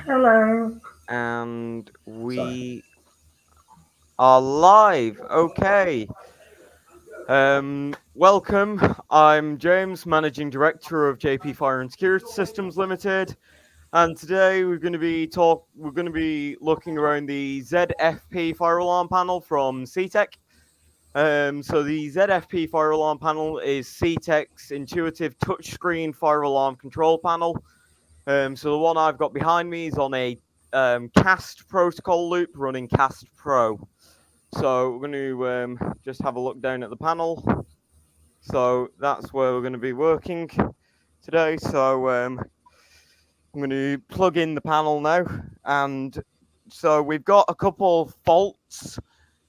Hello. And we Sorry. are live. Okay. Welcome. I'm James, Managing Director of JP Fire and Security Systems Limited, and today we're going to be looking around the ZFP fire alarm panel from C-TEC. So the ZFP fire alarm panel is C-TEC's intuitive touchscreen fire alarm control panel. So the one I've got behind me is on a CAST protocol loop running CAST Pro. So we're going to just have a look down at the panel. So that's where we're going to be working today. So I'm going to plug in the panel now. And so we've got a couple of faults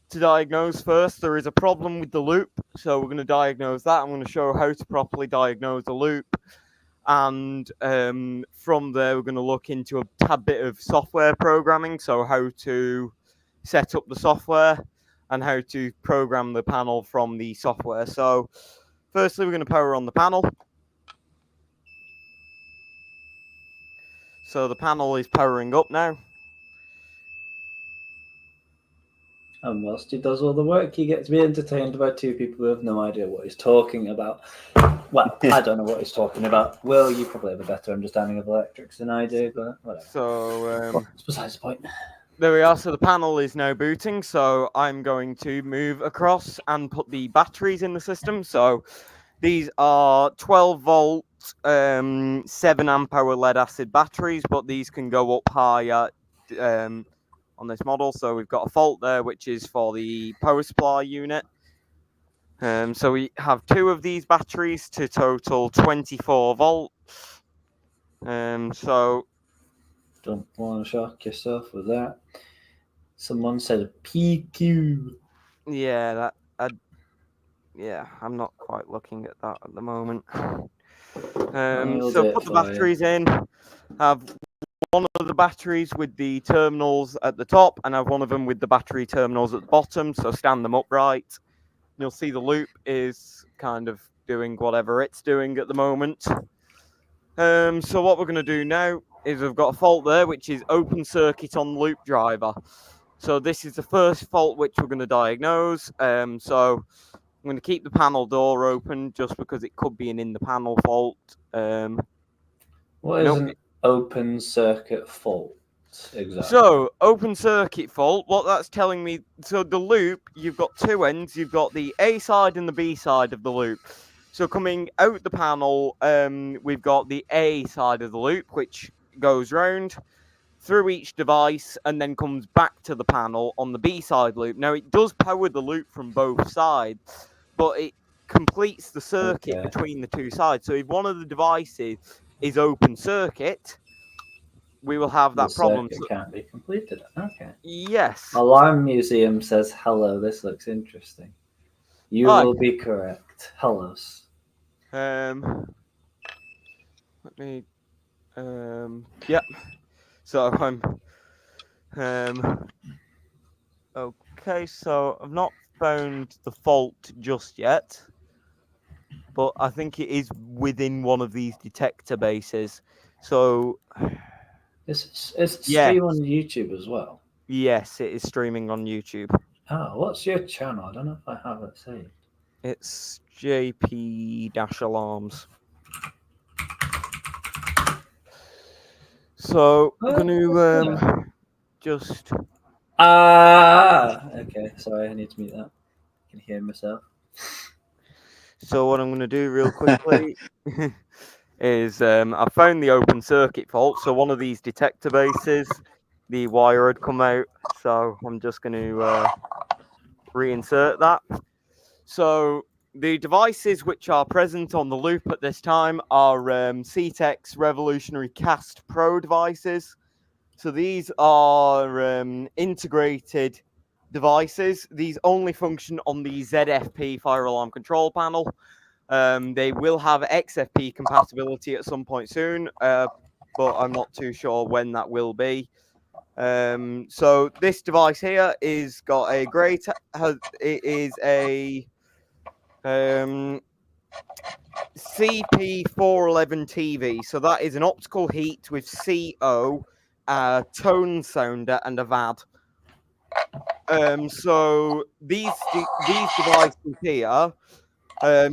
to diagnose first. There is a problem with the loop. So we're going to diagnose that. I'm going to show how to properly diagnose the loop. And from there, we're going to look into a tad bit of software programming. So how to set up the software and how to program the panel from the software. So firstly, we're going to power on the panel. So the panel is powering up now. And whilst he does all the work, he gets to be entertained by two people who have no idea what he's talking about. Well, I don't know what he's talking about. Will, you probably have a better understanding of electrics than I do, but whatever. So it's besides the point. There we are. So the panel is now booting. So I'm going to move across and put the batteries in the system. So these are 12 volt, 7 amp hour lead acid batteries, but these can go up higher on this model. So we've got a fault there, which is for the power supply unit. So we have 2 of these batteries to total 24 volts. So don't want to shock yourself with that. Someone said PQ. Yeah, I'm not quite looking at that at the moment. So put the batteries in. Have one of the batteries with the terminals at the top, and have one of them with the battery terminals at the bottom. So stand them upright. You'll see the loop is kind of doing whatever it's doing at the moment. So what we're going to do now is we've got a fault there, which is open circuit on loop driver. So this is the first fault which we're going to diagnose. So I'm going to keep the panel door open just because it could be an in the panel fault. What is an open circuit fault exactly? So open circuit fault, what that's telling me, so the loop, you've got 2 ends. You've got the A side and the B side of the loop. So coming out the panel, we've got the A side of the loop, which goes round through each device and then comes back to the panel on the B side loop. Now it does power the loop from both sides, but it completes the circuit between the 2 sides. So if one of the devices is open circuit, we will have that problem. The circuit can't be completed. Okay. Yes. Alarm Museum says, hello, this looks interesting. You will be correct. Hellos. Let me yep. So I'm okay, so I've not found the fault just yet, but I think it is within one of these detector bases. So it's stream on YouTube as well. Yes, it is streaming on YouTube. Oh, what's your channel? I don't know if I have it saved. It's JP-Alarms. So I'm going to just... Okay, sorry, I need to mute that. I can hear myself. So what I'm going to do real quickly is I found the open circuit fault. So one of these detector bases, the wire had come out. So I'm just going to reinsert that. So the devices which are present on the loop at this time are C-TEC's revolutionary CAST Pro devices. So these are integrated devices. These only function on the ZFP fire alarm control panel. They will have XFP compatibility at some point soon, but I'm not too sure when that will be. So this device here is got a great. It is a CP411 TV. So that is an optical heat with CO a tone sounder, and a VAD. So these devices here,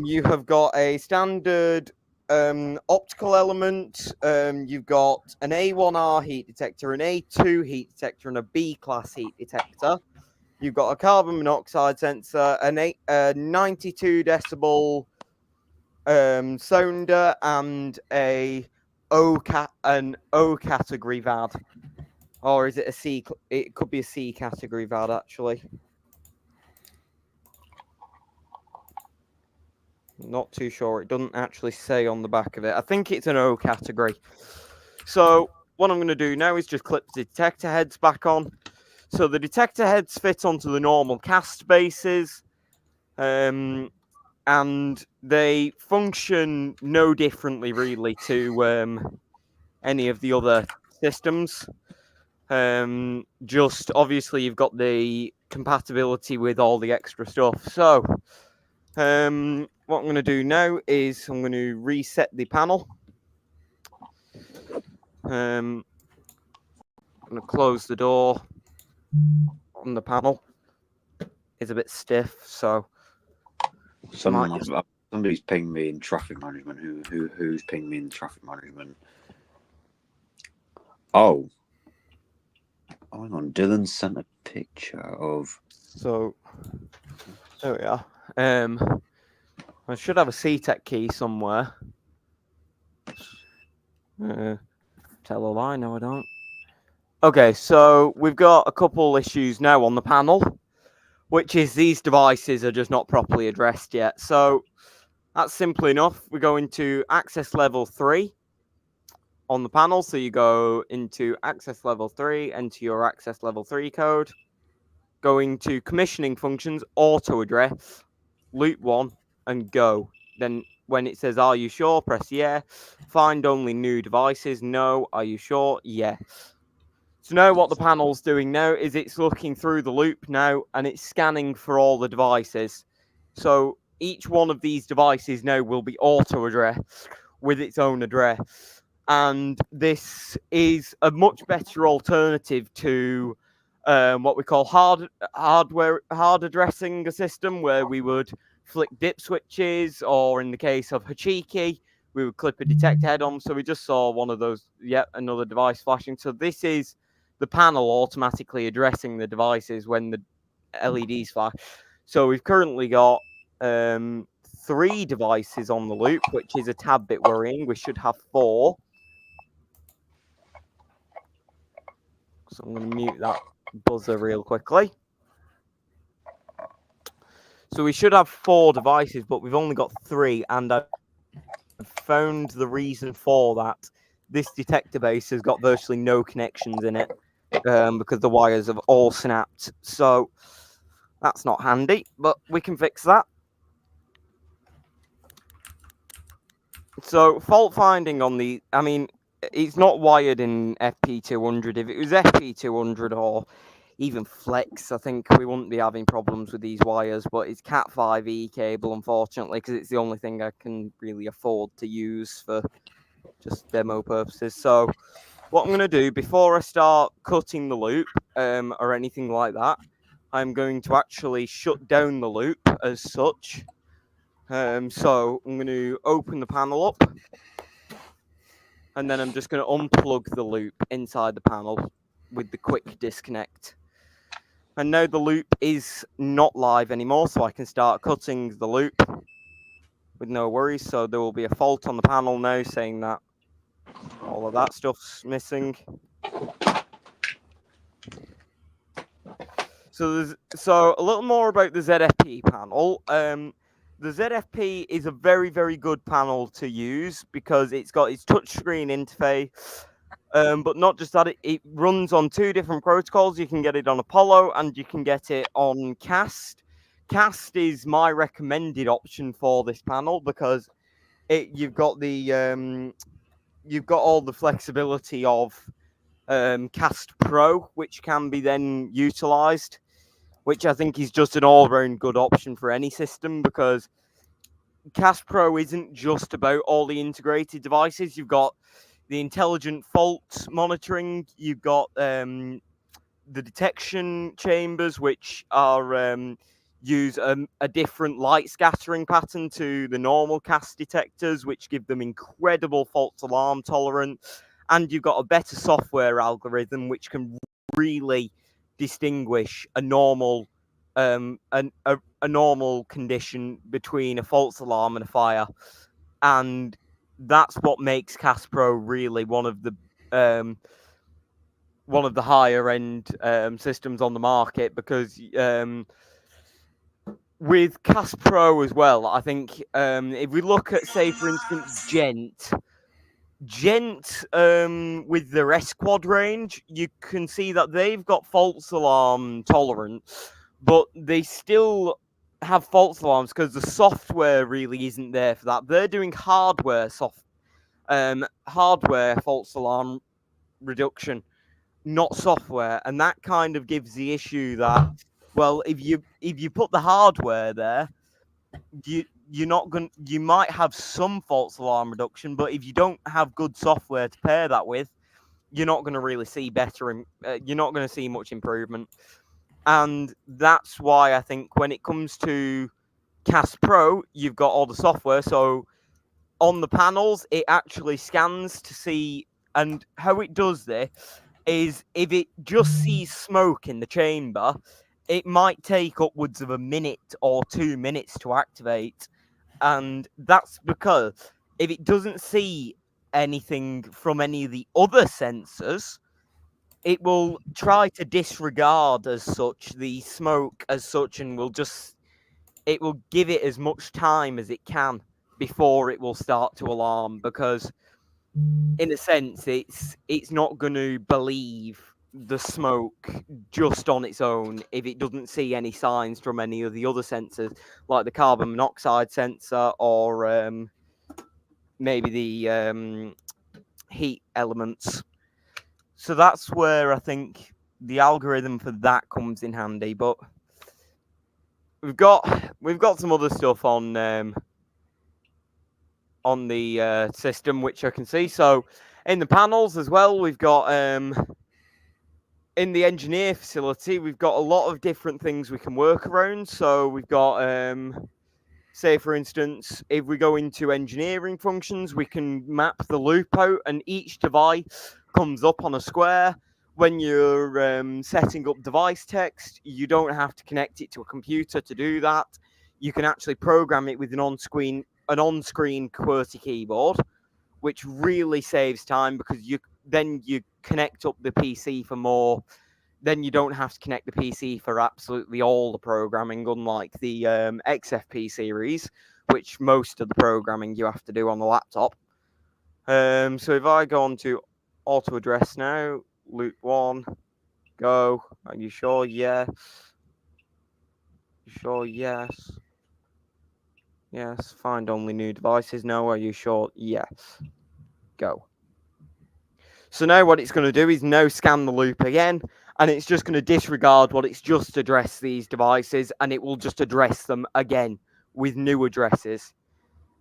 you have got a standard optical element. You've got an A1R heat detector, an A2 heat detector, and a B-class heat detector. You've got a carbon monoxide sensor, a 92 decibel sounder, and an O category VAD. Or is it a C? It could be a C category VAD, actually. Not too sure. It doesn't actually say on the back of it. I think it's an O category. So what I'm going to do now is just clip the detector heads back on. So the detector heads fit onto the normal cast bases. And they function no differently, really, to any of the other systems. Just obviously you've got the compatibility with all the extra stuff. So what I'm going to do now is I'm going to reset the panel. I'm going to close the door on the panel. It's a bit stiff, so somebody's pinged me in traffic management. Who's pinged me in traffic management? Oh, hang on. Dylan sent a picture of. So there we are. I should have a C-TEC key somewhere. Tell a lie, no I don't. Okay, so we've got a couple issues now on the panel, which is these devices are just not properly addressed yet. So that's simple enough. We go into access level 3 on the panel. So you go into access level 3, enter your access level 3 code, go into commissioning functions, auto address, loop 1, and go. Then when it says, are you sure? Press yeah. Find only new devices. No. Are you sure? Yeah. So now what the panel's doing now is it's looking through the loop now and it's scanning for all the devices. So each one of these devices now will be auto addressed with its own address. And this is a much better alternative to what we call hard addressing a system, where we would flick dip switches, or in the case of Hachiki, we would clip a detector head on. So we just saw one of those, yep, another device flashing. So this is the panel automatically addressing the devices when the LEDs flash. So we've currently got 3 devices on the loop, which is a tad bit worrying. We should have 4. So I'm going to mute that buzzer real quickly. So we should have 4 devices, but we've only got 3, and I've found the reason for that. This detector base has got virtually no connections in it because the wires have all snapped. So that's not handy, but we can fix that. So fault finding on the, I mean, it's not wired in FP200. If it was FP200 or even Flex, I think we wouldn't be having problems with these wires, but it's Cat5e cable, unfortunately, because it's the only thing I can really afford to use for just demo purposes. So what I'm going to do before I start cutting the loop or anything like that, I'm going to actually shut down the loop as such. So I'm going to open the panel up, and then I'm just going to unplug the loop inside the panel with the quick disconnect. And now the loop is not live anymore, so I can start cutting the loop with no worries. So there will be a fault on the panel now saying that all of that stuff's missing. So a little more about the ZFP panel. The ZFP is a very, very good panel to use because it's got its touchscreen interface. But not just that, it runs on 2 different protocols. You can get it on Apollo and you can get it on Cast. Cast is my recommended option for this panel because you've got all the flexibility of Cast Pro, which can be then utilized, which I think is just an all-round good option for any system, because Cast Pro isn't just about all the integrated devices. You've got the intelligent fault monitoring. You've got the detection chambers, which are use a different light scattering pattern to the normal CAS detectors, which give them incredible false alarm tolerance. And you've got a better software algorithm, which can really distinguish a normal a normal condition between a false alarm and a fire. And that's what makes CAS Pro really one of the higher end systems on the market, because with CAS Pro as well, I think if we look at, say, for instance, Gent with their S Quad range, you can see that they've got false alarm tolerance, but they still have false alarms because the software really isn't there for that. They're doing hardware false alarm reduction, not software, and that kind of gives the issue that, well, if you put the hardware there, you might have some false alarm reduction, but if you don't have good software to pair that with, you're not going to really see you're not going to see much improvement. And that's why I think when it comes to CAS Pro, you've got all the software. So on the panels, it actually scans to see, and how it does this is if it just sees smoke in the chamber, it might take upwards of a minute or 2 minutes to activate. And that's because if it doesn't see anything from any of the other sensors, it will try to disregard as such the smoke as such, and it will give it as much time as it can before it will start to alarm, because in a sense it's not going to believe the smoke just on its own if it doesn't see any signs from any of the other sensors, like the carbon monoxide sensor or maybe the heat elements. So that's where I think the algorithm for that comes in handy. But we've got some other stuff on the system which I can see. So in the panels as well, we've got in the engineer facility, we've got a lot of different things we can work around. So we've got say, for instance, if we go into engineering functions, we can map the loop out, and each device comes up on a square. When you're setting up device text, you don't have to connect it to a computer to do that. You can actually program it with an on-screen QWERTY keyboard, which really saves time, because you connect up the PC for more. Then you don't have to connect the PC for absolutely all the programming, unlike the XFP series, which most of the programming you have to do on the laptop. So if I go on to auto address now, loop 1, go. Are you sure? Yes. You sure? Yes. Yes. Find only new devices. No. Are you sure? Yes. Go. So now what it's going to do is now scan the loop again, and it's just going to disregard what it's just addressed these devices, and it will just address them again with new addresses.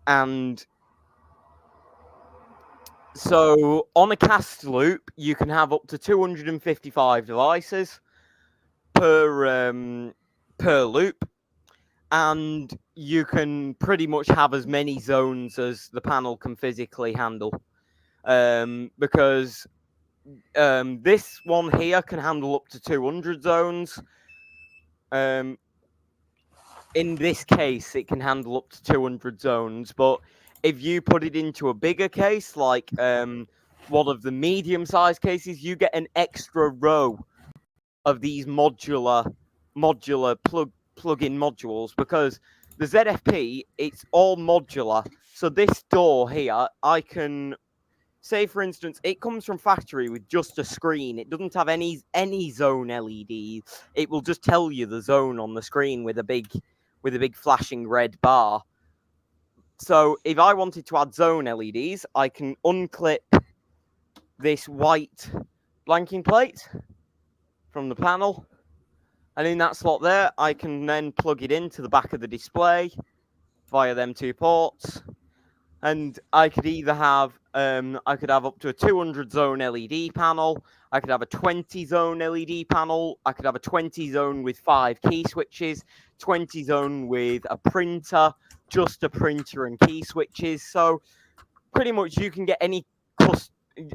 And so on a cast loop, you can have up to 255 devices per loop, and you can pretty much have as many zones as the panel can physically handle. Because this one here can handle up to 200 zones. In this case, it can handle up to 200 zones, but if you put it into a bigger case, like one of the medium-sized cases, you get an extra row of these modular plug-in modules, because the ZFP, it's all modular. So this door here, I can say, for instance, it comes from factory with just a screen. It doesn't have any zone LED. It will just tell you the zone on the screen with a big flashing red bar. So if I wanted to add zone LEDs, I can unclip this white blanking plate from the panel, and in that slot there, I can then plug it into the back of the display via them 2 ports. And I could either have I could have up to a 200 zone LED panel. I could have a 20 zone LED panel. I could have a 20 zone with 5 key switches, 20 zone with a printer, just a printer and key switches. So pretty much you can get any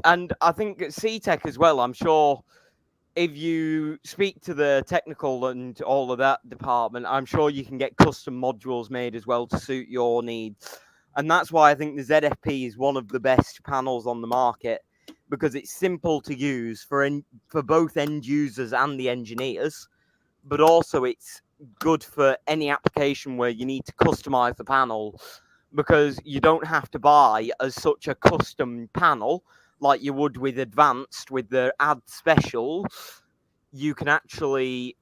and I think at C-TEC as well, I'm sure if you speak to the technical and all of that department, I'm sure you can get custom modules made as well to suit your needs. And that's why I think the ZFP is one of the best panels on the market, because it's simple to use for both end users and the engineers, but also it's good for any application where you need to customize the panel, because you don't have to buy as such a custom panel like you would with advanced, with the add special. You can actually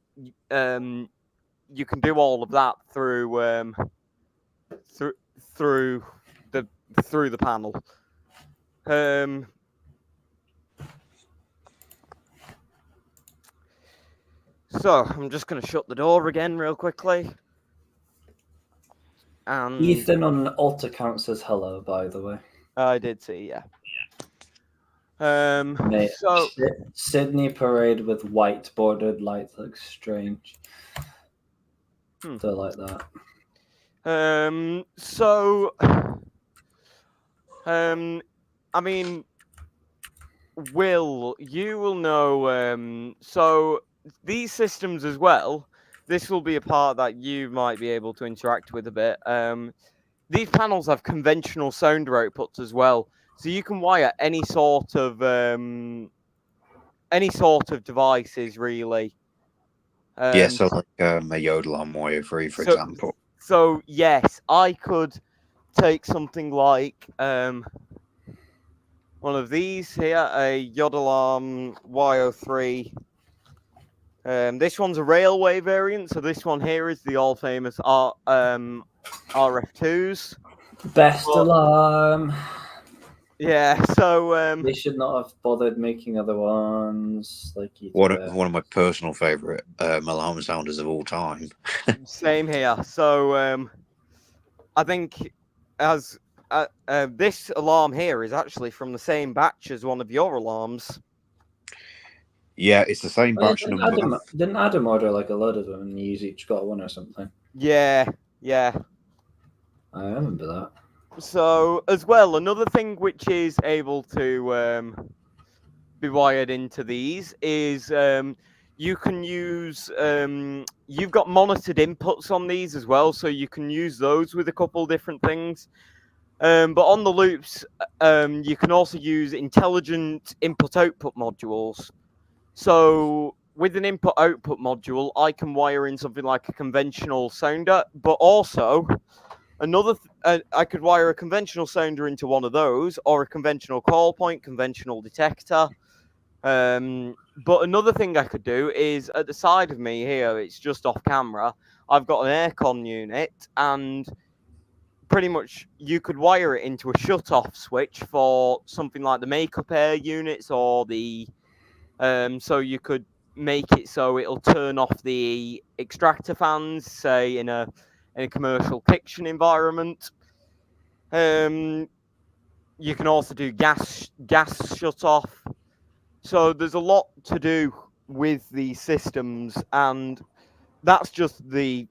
you can do all of that through through the panel. So I'm just going to shut the door again real quickly. And Ethan on an alt account says hello, by the way. I did see, yeah. Mate, So Sydney parade with white bordered lights looks strange. They're like that. I mean, you will know, so these systems as well, this will be a part that you might be able to interact with a bit. These panels have conventional sounder outputs as well, so you can wire any sort of devices, really. So like a Yodel on wire 3, for example. So yes, I could take something like one of these here, a Yodel Arm Y03. This one's a railway variant, so this one here is the all famous RF2s. Best alarm. Yeah, so they should not have bothered making other ones. Like one of my personal favorite alarm sounders of all time. Same here. So I think as this alarm here is actually from the same batch as one of your alarms. Yeah, it's the same batch number. Didn't Adam order like a load of them and you each got one or something? Yeah. I remember that. So, as well, another thing which is able to be wired into these is you can use, you've got monitored inputs on these as well, so you can use those with a couple different things. But on the loops, you can also use intelligent input-output modules. So, with an input-output module, I can wire in something like a conventional sounder, but also I could wire a conventional sounder into one of those, or a conventional call point, conventional detector. But another thing I could do is at the side of me here, it's just off camera, I've got an aircon unit, and pretty much you could wire it into a shut-off switch for something like the makeup air units, or the so you could make it so it'll turn off the extractor fans, say in a commercial kitchen environment. You can also do gas shut off. So there's a lot to do with these systems, and that's just the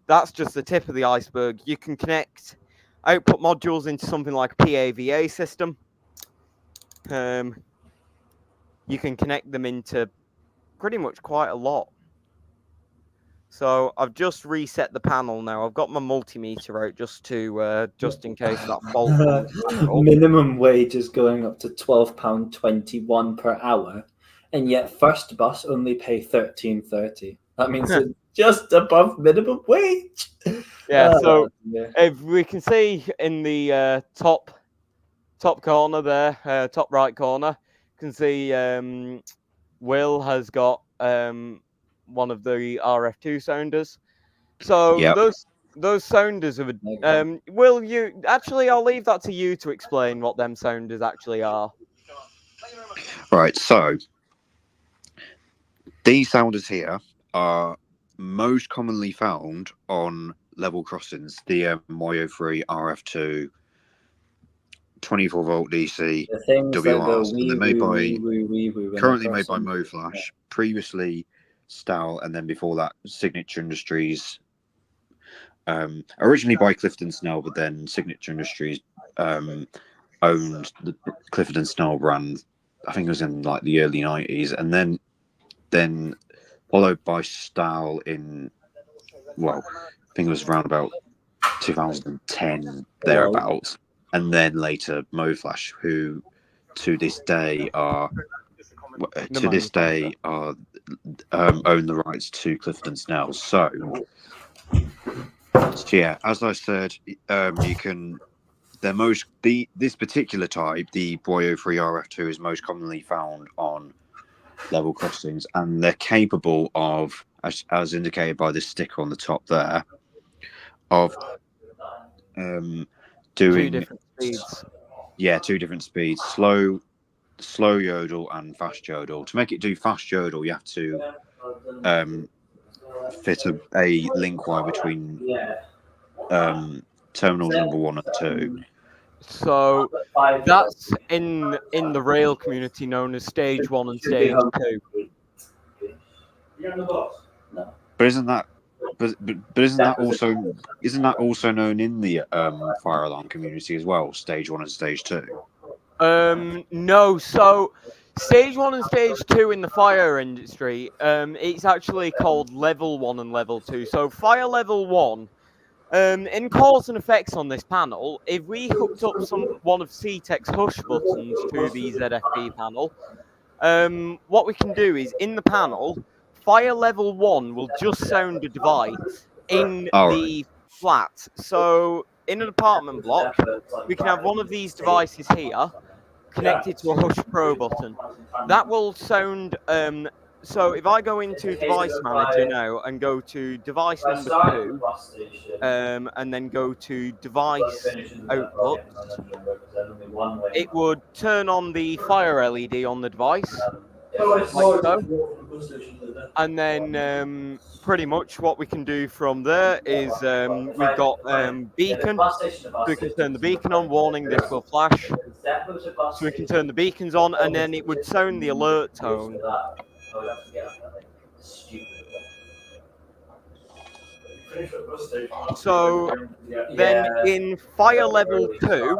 tip of the iceberg. You can connect output modules into something like a PAVA system. You can connect them into pretty much quite a lot. So I've just reset the panel now. I've got my multimeter out just in case that fault comes. Minimum wage is going up to £12.21 per hour, and yet First Bus only pay £13.30. That means it's just above minimum wage. Yeah. If we can see in the top corner there, top right corner, you can see Will has got one of the RF2 Sounders. So those Sounders are. Will you actually? I'll leave that to you to explain what them Sounders actually are. Right. So these Sounders here are most commonly found on level crossings. The MY03, RF2, 24 volt DC The things that go WRs, and they're made by when currently they made by cross them. MoFlash, previously Stahl, and then before that Signature Industries. Originally by Clifton Snell, but then Signature Industries owned the Clifton Snell brand. I think it was in like the early 90s, and then followed by Stahl in, well, I think it was around about 2010 thereabouts, and then later MoFlash, who to this day are own the rights to Clifton Snell. So yeah, as I said, you can. This particular type, the Boyo 3 RF2, is most commonly found on level crossings, and they're capable of, as indicated by this sticker on the top there, of doing 2 different speeds. Yeah, 2 different speeds: slow yodel and fast yodel. To make it do fast yodel, you have to fit a link wire between terminals number 1 and 2. So that's in the rail community known as stage 1 and stage 2. But isn't that also known in the fire alarm community as well, stage 1 and stage 2? No. So stage 1 and stage 2 in the fire industry, it's actually called level 1 and level 2. So fire level 1. In cause and effects on this panel, if we hooked up one of C-TEC's hush buttons to the ZFP panel, what we can do is, in the panel, fire level 1 will just sound a device in the flat. So in an apartment block, we can have one of these devices here connected to a hush pro button. That will sound... So if I go into Device Manager now and go to device number 2, and then go to Device Output, it would turn on the fire LED on the device, like so. And then pretty much what we can do from there is we've got beacon, so we can turn the beacon on, warning this will flash. So we can turn the beacons on, and then it would sound the alert tone. So then in fire level 2,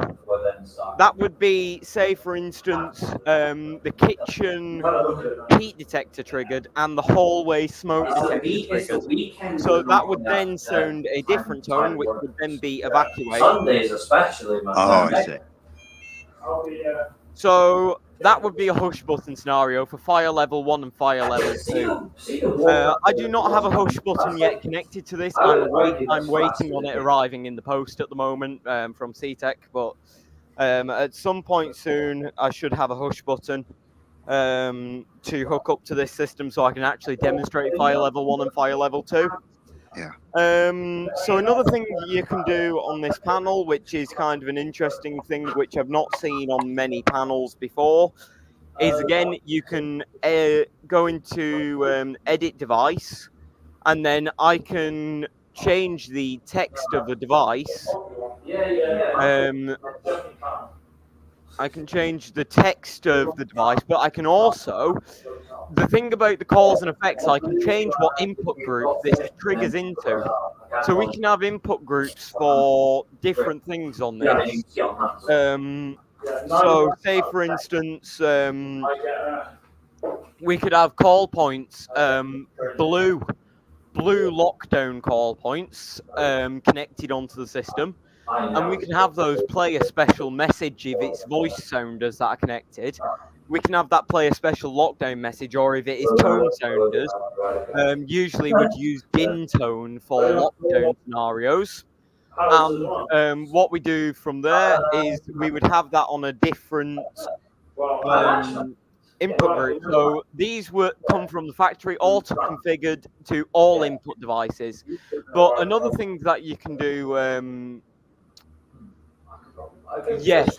that would be, say for instance, the kitchen heat detector triggered and the hallway smoke detector triggered. So that would then sound a different tone, which would then be evacuation. Sundays especially, man. Oh, I see. So that would be a hush button scenario for fire level 1 and fire level 2. I do not have a hush button yet connected to this. I'm waiting on it arriving in the post at the moment from C-TEC, but at some point soon I should have a hush button to hook up to this system so I can actually demonstrate fire level 1 and fire level 2. Yeah. So another thing you can do on this panel, which is kind of an interesting thing, which I've not seen on many panels before, is again, you can go into edit device, and then I can change the text of the device. I can change the text of the device, but I can also, the thing about the cause and effects, I can change what input group this triggers into. So we can have input groups for different things on this. So say for instance, we could have call points, blue lockdown call points connected onto the system. And we can have those play a special message if it's voice sounders that are connected. We can have that play a special lockdown message, or if it is tone sounders, usually would use DIN tone for lockdown scenarios. And what we do from there is we would have that on a different input group. So these would come from the factory, auto-configured to all input devices. But another thing that you can do... Yes.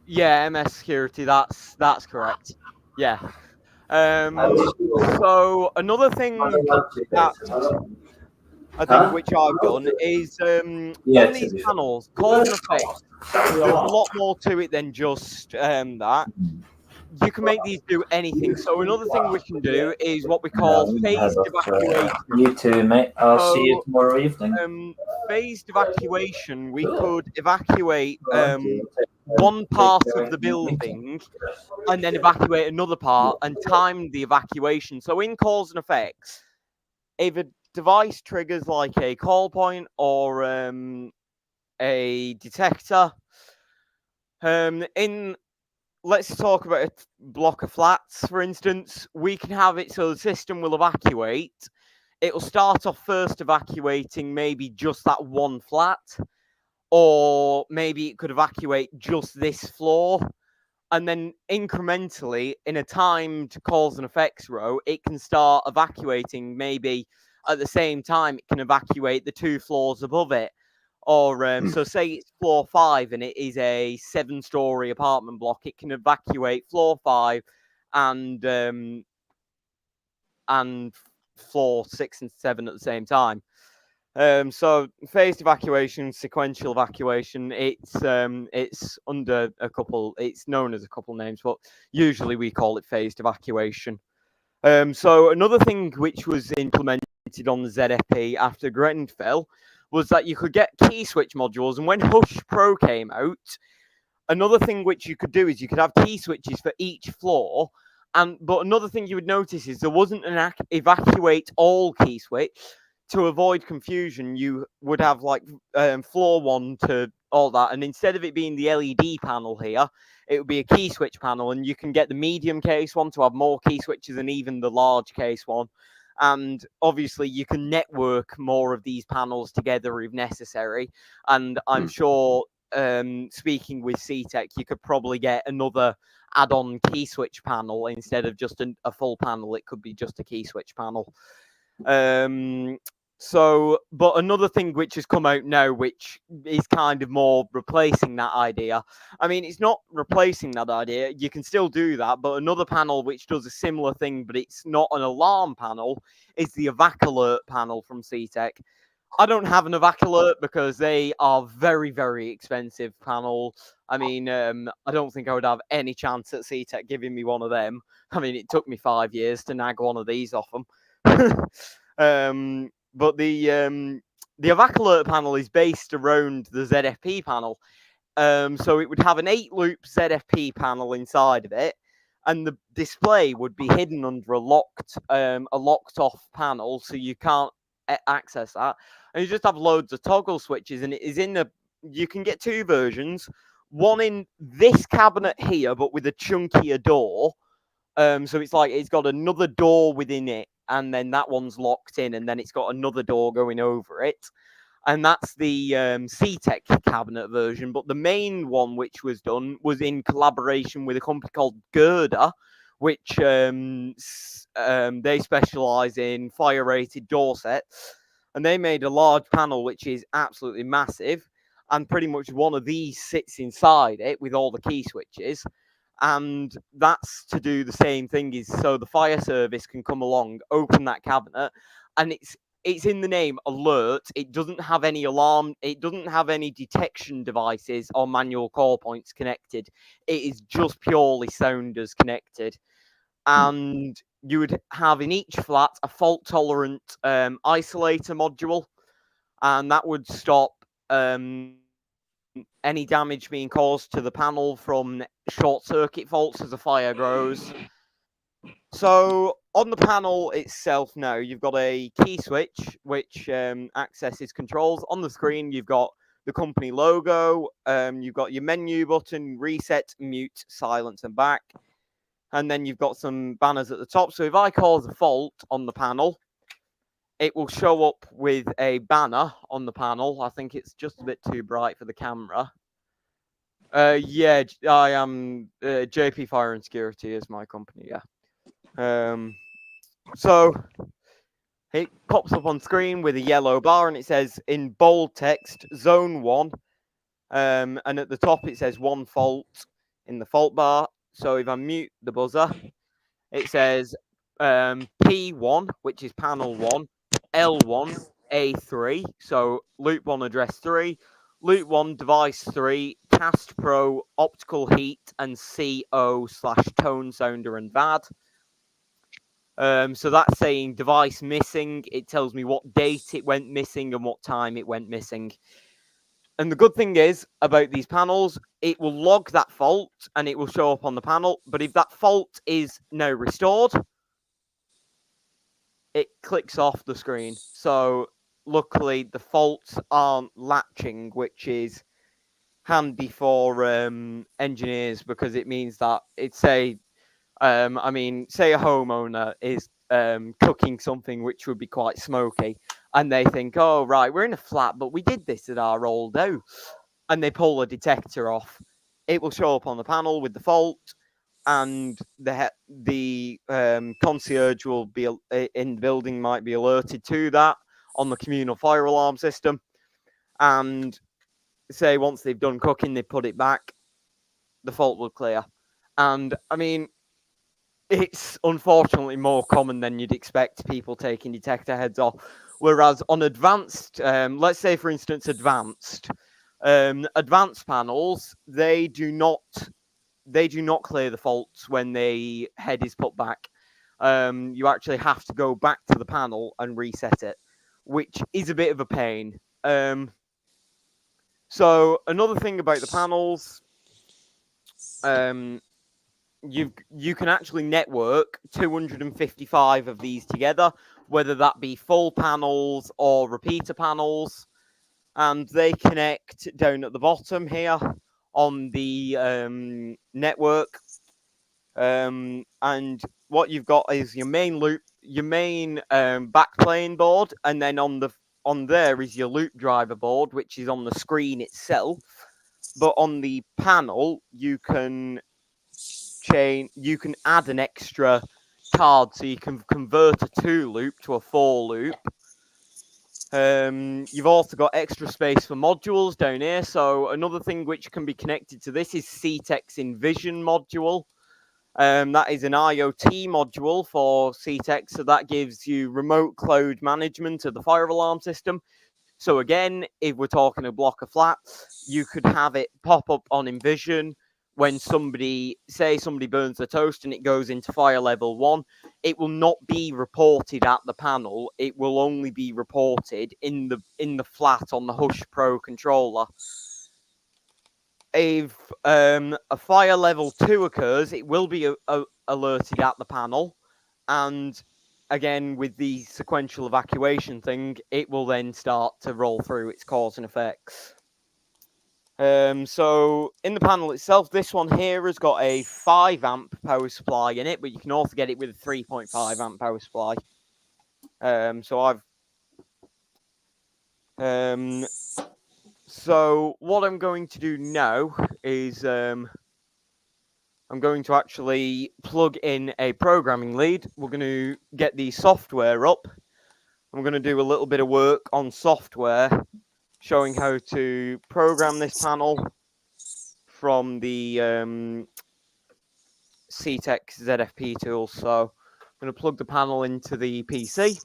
Yeah, MS security. That's correct. Yeah. So another thing that I think, which I've done, is on these panels, cause and effect. There's a lot more to it than just that. You can make these do anything. So another thing we can do is what we call phased evacuation. You too, mate. I'll see you tomorrow evening. Phased evacuation, we could evacuate one part of the building and then evacuate another part and time the evacuation. So in cause and effects, if a device triggers like a call point or a detector, let's talk about a block of flats, for instance. We can have it so the system will evacuate. It'll start off first evacuating maybe just that one flat, or maybe it could evacuate just this floor. And then incrementally, in a timed cause and effects row, it can start evacuating maybe at the same time. It can evacuate the 2 floors above it. Or so say it's floor 5 and it is a 7-story apartment block. It can evacuate floor 5 and floor 6 and 7 at the same time. So phased evacuation, sequential evacuation. It's under a couple. It's known as a couple names, but usually we call it phased evacuation. So another thing which was implemented on the ZFP after Grenfell was that you could get key switch modules, and when Hush Pro came out, another thing which you could do is you could have key switches for each floor. But another thing you would notice is there wasn't an evacuate all key switch. To avoid confusion, you would have like floor 1 to all that, and instead of it being the LED panel here, it would be a key switch panel, and you can get the medium case one to have more key switches and even the large case one. And obviously you can network more of these panels together if necessary. And I'm sure speaking with C-TEC, you could probably get another add-on key switch panel instead of just a full panel. It could be just a key switch panel. But another thing which has come out now, which is kind of more replacing that idea. I mean, it's not replacing that idea. You can still do that, but another panel which does a similar thing, but it's not an alarm panel, is the Evac Alert panel from C-TEC. I don't have an Evac Alert because they are very, very expensive panel. I mean, I don't think I would have any chance at C-TEC giving me one of them. I mean, it took me 5 years to nag one of these off them. But the Evac Alert panel is based around the ZFP panel. So it would have an 8-loop ZFP panel inside of it, and the display would be hidden under a locked off panel, so you can't access that. And you just have loads of toggle switches, and it is you can get 2 versions. One in this cabinet here, but with a chunkier door. So it's got another door within it, and then that one's locked in, and then it's got another door going over it. And that's the C-TEC cabinet version. But the main one which was done was in collaboration with a company called Gerda, which they specialize in fire-rated door sets. And they made a large panel which is absolutely massive. And pretty much one of these sits inside it with all the key switches. And that's to do the same thing, is so the fire service can come along, open that cabinet, and it's in the name Alert. It doesn't have any alarm. It doesn't have any detection devices or manual call points connected. It is just purely Sounders connected. And you would have in each flat a fault-tolerant isolator module, and that would stop any damage being caused to the panel from short circuit faults as the fire grows. So on the panel itself now, you've got a key switch which accesses controls. On the screen, you've got the company logo, you've got your menu button, reset, mute, silence, and back. And then you've got some banners at the top. So if I cause a fault on the panel, it will show up with a banner on the panel. I think it's just a bit too bright for the camera. Yeah, I am JP Fire and Security is my company, yeah. So it pops up on screen with a yellow bar, and it says in bold text, Zone 1. And at the top it says 1 fault in the fault bar. So if I mute the buzzer, it says P1, which is panel 1, L1, A3, so loop 1 address 3, loop 1 device 3, cast pro, optical heat, and CO/tone sounder and VAD. So that's saying device missing. It tells me what date it went missing and what time it went missing. And the good thing is about these panels, it will log that fault and it will show up on the panel. But if that fault is now restored, it clicks off the screen. So luckily the faults aren't latching, which is handy for engineers, because it means that it's say a homeowner is cooking something which would be quite smoky, and they think, oh right, we're in a flat, but we did this at our old house, and they pull the detector off. It will show up on the panel with the fault, and the concierge will be in the building, might be alerted to that on the communal fire alarm system, and say once they've done cooking, they put it back, the fault will clear. And I mean, it's unfortunately more common than you'd expect, people taking detector heads off. Whereas on advanced, let's say for instance, advanced panels, they do not clear the faults when the head is put back. You actually have to go back to the panel and reset it, which is a bit of a pain. So another thing about the panels, you can actually network 255 of these together, whether that be full panels or repeater panels, and they connect down at the bottom here on the network. And what you've got is your main loop, your main backplane board, and then on there is your loop driver board, which is on the screen itself. But on the panel, you can add an extra card, so you can convert a 2-loop to a 4-loop. You've also got extra space for modules down here. So another thing which can be connected to this is C-TEC's Envision module. That is an IoT module for C-TEC, so that gives you remote cloud management of the fire alarm system. So again, if we're talking a block of flats, you could have it pop up on Envision when somebody burns the toast and it goes into fire level 1. It will not be reported at the panel. It will only be reported in the flat on the Hush Pro controller. If a fire level 2 occurs, it will be alerted at the panel, and again, with the sequential evacuation thing, it will then start to roll through its cause and effects. So in the panel itself, this one here has got a 5 amp power supply in it, but you can also get it with a 3.5 amp power supply. So what I'm going to do now is I'm going to actually plug in a programming lead. We're going to get the software up. I'm going to do a little bit of work on software, showing how to program this panel from the C-TEC ZFP tool. So I'm going to plug the panel into the PC.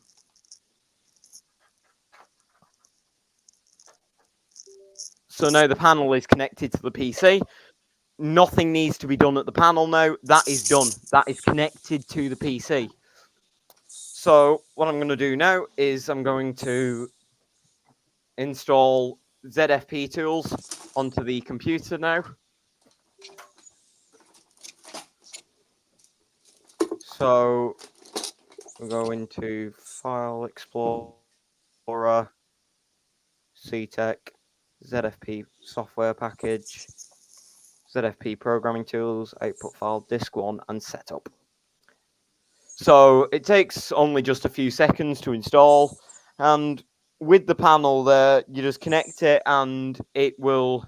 So now the panel is connected to the PC. Nothing needs to be done at the panel now. That is done. That is connected to the PC. So what I'm going to do now is I'm going to install ZFP tools onto the computer now. So we'll go into File Explorer, C-TEC, ZFP software package, ZFP programming tools, output file, disk 1, and setup. So it takes only just a few seconds to install, and with the panel there, you just connect it and it will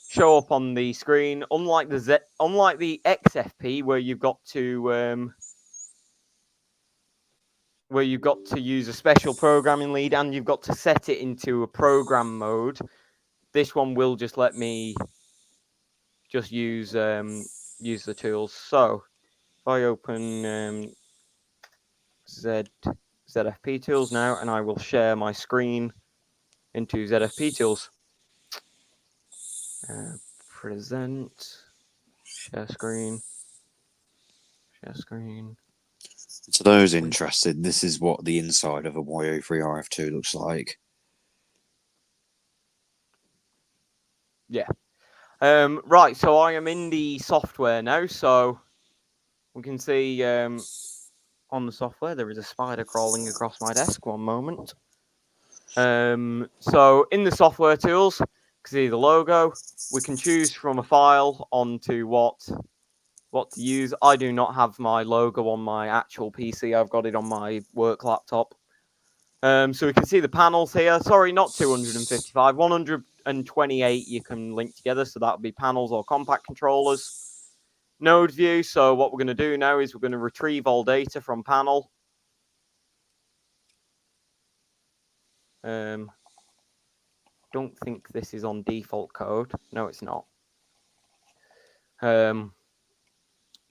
show up on the screen. Unlike the XFP, where you've got to use a special programming lead and you've got to set it into a program mode, this one will just let me just use the tools. So if I open ZFP tools now, and I will share my screen into ZFP tools. Present, share screen. To those interested, this is what the inside of a YO3 RF2 looks like. Yeah. Right, so I am in the software now, so we can see on the software there is a spider crawling across my desk. One moment. So in the software tools, you can see the logo. We can choose from a file onto what to use. I do not have my logo on my actual PC. I've got it on my work laptop. So we can see the panels here. Sorry, not 255, 128 you can link together. So that would be panels or compact controllers. Node view. So what we're going to do now is we're going to retrieve all data from panel. Don't think this is on default code. No, it's not.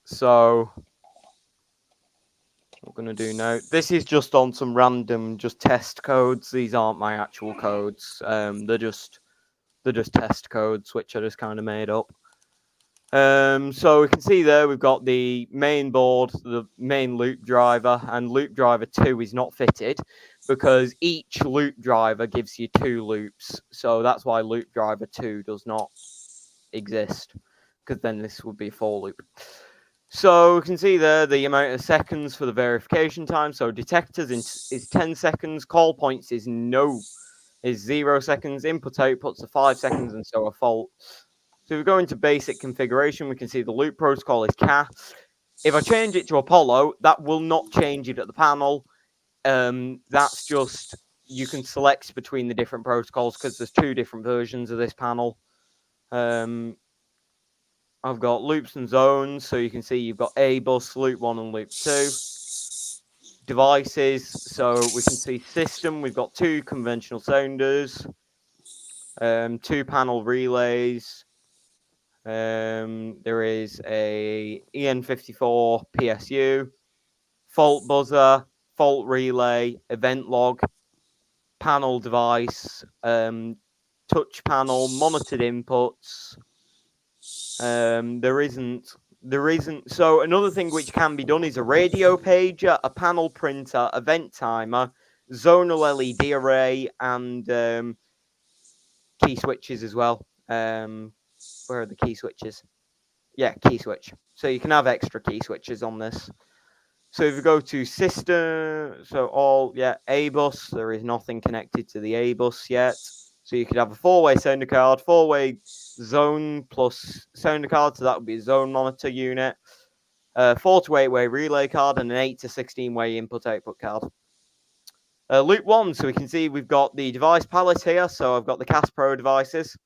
So what we're going to do now, this is just on some random just test codes. These aren't my actual codes. They're just test codes which I just kind of made up. So we can see there we've got the main board, the main loop driver, and loop driver 2 is not fitted because each loop driver gives you 2 loops. So that's why loop driver 2 does not exist, because then this would be a 4 loop. So we can see there the amount of seconds for the verification time. So detectors is 10 seconds, call points is 0 seconds, input outputs are 5 seconds, and so a fault. So if we go into basic configuration, we can see the loop protocol is CA. If I change it to Apollo, that will not change it at the panel. That's just, you can select between the different protocols because there's 2 different versions of this panel. I've got loops and zones, so you can see you've got A bus, loop 1 and loop 2. Devices, so we can see system, we've got 2 conventional sounders, 2 panel relays. There is a EN54 PSU, fault buzzer, fault relay, event log, panel device, touch panel, monitored inputs. There isn't. So another thing which can be done is a radio pager, a panel printer, event timer, zonal LED array, and key switches as well. Where are the key switches? Yeah, key switch. So you can have extra key switches on this. So if you go to system, so A bus, there is nothing connected to the A bus yet. So you could have a 4-way sounder card, 4-way zone plus sounder card, so that would be a zone monitor unit, 4 to 8-way relay card, and an 8 to 16-way input-output card. Loop 1, so we can see we've got the device palette here, so I've got the CAS Pro devices.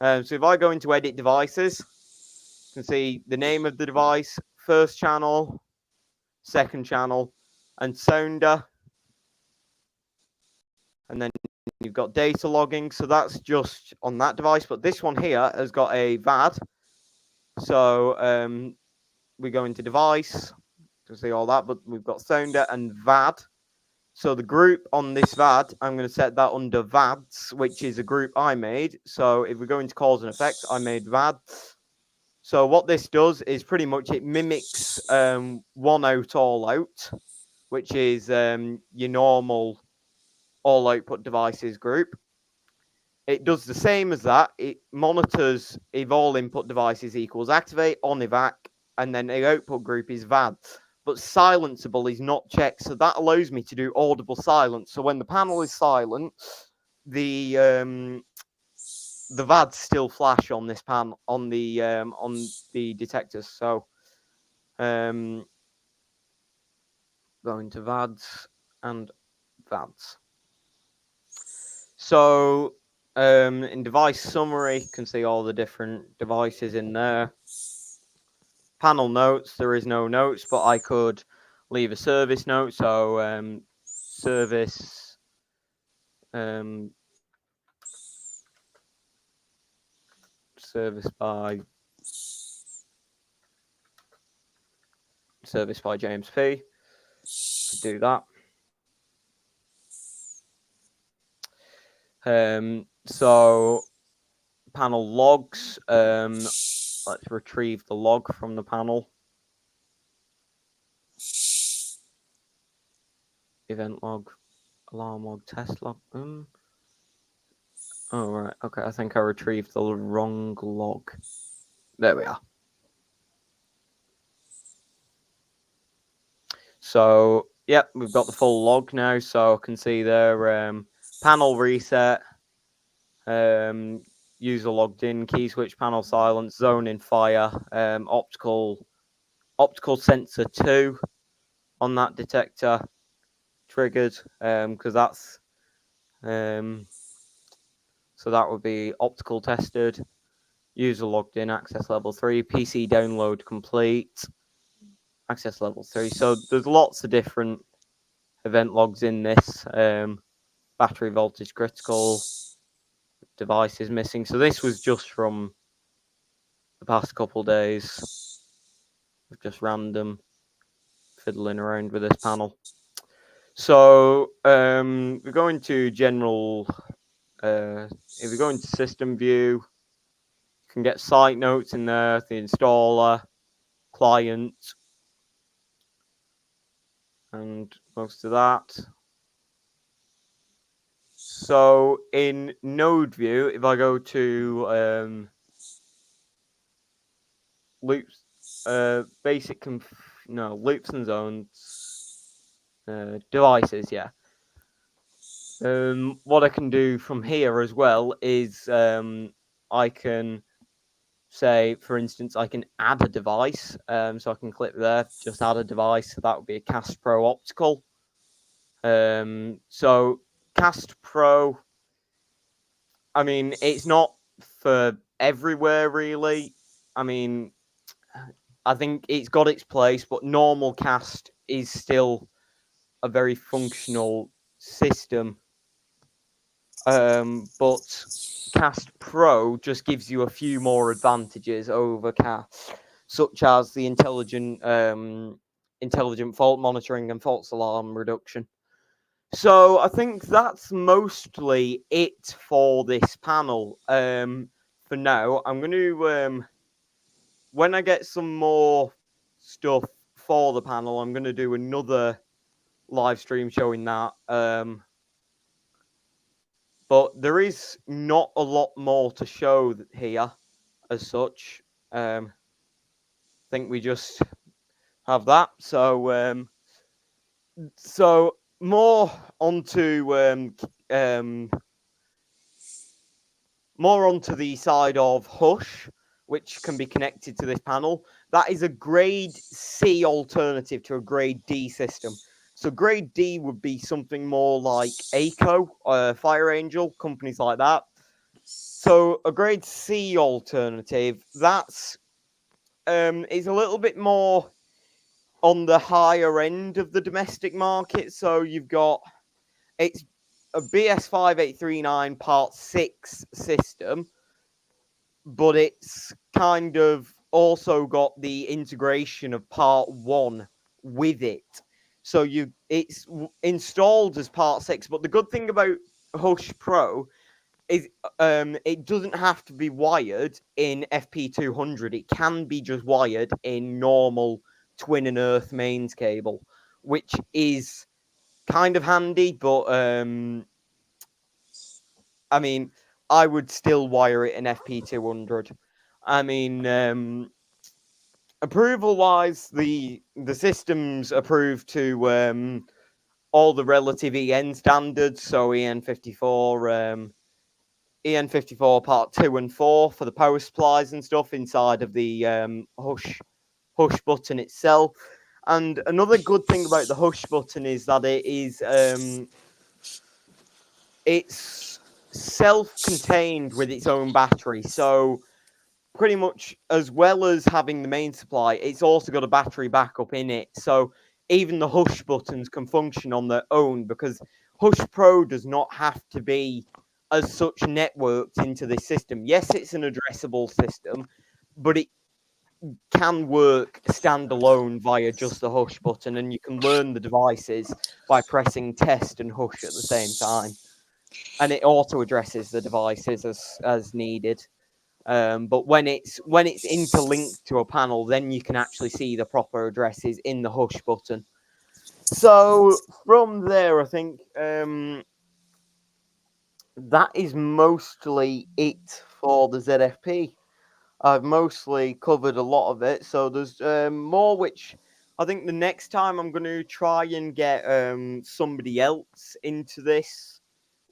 So if I go into edit devices, you can see the name of the device, first channel, second channel, and sounder. And then you've got data logging, so that's just on that device. But this one here has got a VAD. So we go into device to see all that, but we've got sounder and VAD. So the group on this VAD, I'm going to set that under VADs, which is a group I made. So if we go into cause and effect, I made VAD. So what this does is pretty much it mimics one out, all out, which is your normal all output devices group. It does the same as that. It monitors if all input devices equals activate on evac, and then the output group is VAD. But silenceable is not checked, so that allows me to do audible silence. So when the panel is silent, the VADs still flash on this panel on the detectors. So going to VADs and VADs. So in device summary, you can see all the different devices in there. Panel notes, there is no notes, but I could leave a service note. So service service by James P. Do that. So panel logs. Let's retrieve the log from the panel. Event log, alarm log, test log. Oh, right. Okay, I think I retrieved the wrong log. There we are. So, yep, we've got the full log now. So I can see there, panel reset, user logged in, key switch, panel silence, zone in fire, optical sensor 2 on that detector triggered, because that's so that would be optical tested, user logged in, access level 3, PC download complete, access level 3. So there's lots of different event logs in this. Battery voltage critical, devices missing. So this was just from the past couple days of just random fiddling around with this panel. So we're going to general. If we go into system view, you can get site notes in there, the installer, client, and most of that. So in node view, if I go to loops, loops and zones, devices, yeah. What I can do from here as well is I can say, for instance, I can add a device. So I can click there, just add a device. So that would be a Cast Pro optical. So Cast Pro, I mean, it's not for everywhere really. I mean, I think it's got its place, but normal Cast is still a very functional system. But Cast Pro just gives you a few more advantages over Cast, such as the intelligent fault monitoring and false alarm reduction. So I think that's mostly it for this panel. For now, I'm going to when I get some more stuff for the panel, I'm going to do another live stream showing that. But there is not a lot more to show here as such. I think we just have that. So more onto the side of Hush, which can be connected to this panel. That is a grade C alternative to a grade D system. So grade D would be something more like ACO, Fire Angel, companies like that. So a grade C alternative, that's is a little bit more on the higher end of the domestic market. So you've got, it's a BS5839 Part 6 system, but it's kind of also got the integration of Part 1 with it. So it's installed as Part 6, but the good thing about Hush Pro is it doesn't have to be wired in FP200. It can be just wired in normal twin and earth mains cable, which is kind of handy, but I mean, I would still wire it in FP200. I mean, approval-wise, the system's approved to all the relative EN standards, so EN54, EN54 Part 2 and 4 for the power supplies and stuff inside of the Hush button itself. And another good thing about the Hush button is that it is it's self-contained with its own battery. So pretty much, as well as having the main supply, it's also got a battery backup in it. So even the Hush buttons can function on their own, because Hush Pro does not have to be as such networked into this system. Yes, it's an addressable system, but it can work standalone via just the Hush button, and you can learn the devices by pressing test and Hush at the same time. and it auto addresses the devices as needed. But when it's interlinked to a panel, then you can actually see the proper addresses in the hush button. So from there, I think that is mostly it for the ZFP. I've mostly covered a lot of it, so there's more which I think the next time I'm going to try and get somebody else into this,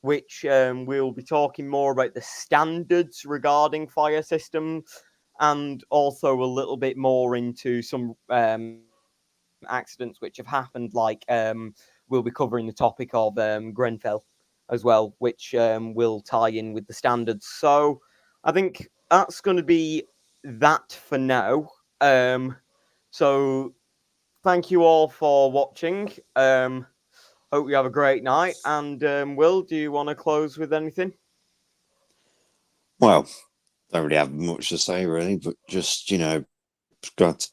which we'll be talking more about the standards regarding fire systems, and also a little bit more into some accidents which have happened, like we'll be covering the topic of Grenfell as well, which will tie in with the standards. So I think that's going to be that for now. So thank you all for watching. Hope you have a great night. And Will, do you want to close with anything? Well, don't really have much to say really, but just glad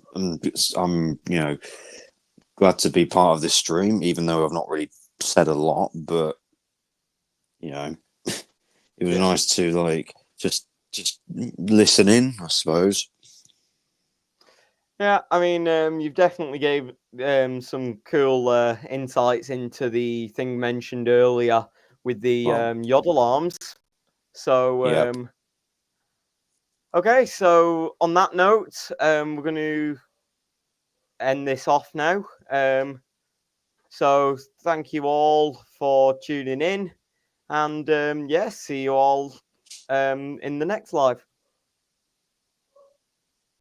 I'm glad to be part of this stream, even though I've not really said a lot, but it was nice to just listen in, I suppose. Yeah, I mean, you've definitely gave some cool insights into the thing mentioned earlier with the yodel arms. So, Yep. okay, so on that note, we're going to end this off now. So thank you all for tuning in, and see you all in the next live.